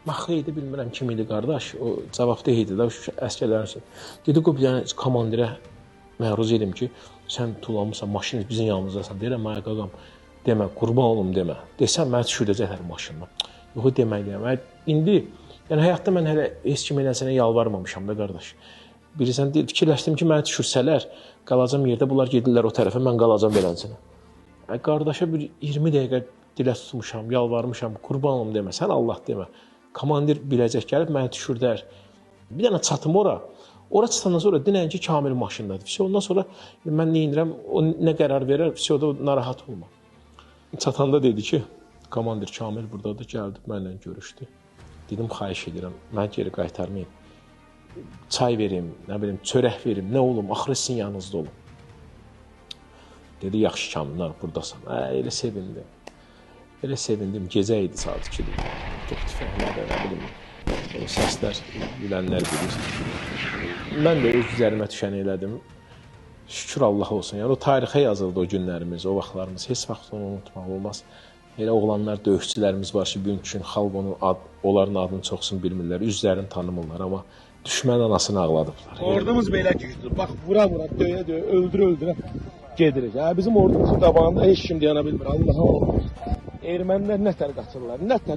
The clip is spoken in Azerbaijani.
Maxı idi, bilmirəm kim idi qardaş. O cavabdeh idi də əsgərlərin üçün. Dedi ki, bir dənə komandirə məruz edim ki, sən tulamısan, maşın bizim yanımızdasan. Deyirəm, ay qaqam, demə, qurban olum demə. Desən, mənə düşürdəcəklər maşından. Yox, demək deyəm. İndi, yəni həyatda mən hələ heç kim eləsənə yalvarmamışam da qardaş. Bilirsən, fikirləşdim ki, mənə düşürsələr, qalacam yerdə, bunlar gedirlər o tərəfə, mən qalacam belənsinə. Qardaşa bir 20 dəqiqə dilə tutmuşam, yalvarmışam, qurban olum demə, sən Allah demə. Komandir biləcək gəlib, mənə düşürdər. Bir dənə çatım ora. Ora çıtandan sonra dinən ki, Kamil maşındadır. Ondan sonra mən neyinirəm, o nə qərar verər, da narahat olma. Çatanda dedi ki, komandir Kamil buradadır, gəldi, mənlə görüşdü. Dedim, xahiş edirəm, mən geri qaytarmayayım. Çay verim, nə bilim, çörək verim, nə olum, axırı sizin yanınızda olum. Dedi, yaxşı Kamil, buradasan. Elə sevindim. Elə sevindim, gecə idi, saat 2-dir. Çox tüfənglər, nə bilim, o səslər, bilənlər bilir. Mən də öz üzərimə düşəni elədim. Şükür Allah olsun. Yəni, o tarixə yazıldı o günlərimiz, o vaxtlarımız. Heç vaxt onu unutmaq olmaz. Elə oğlanlar, döyüşçülərimiz var ki, bugünkü xalq onların adını çoxsun bilmirlər, üzlərini tanımırlar, amma düşmən anasını ağladıblar. Ordumuz belə güclüdür. Bax, vura-vura, döyə-döyə, öldürə-öldürə gedirik. Bizim ordumuzun qabağında heç kim dayana bilmir. Allah'a olmaz. Ermənilər nətər qaçırlar, nətər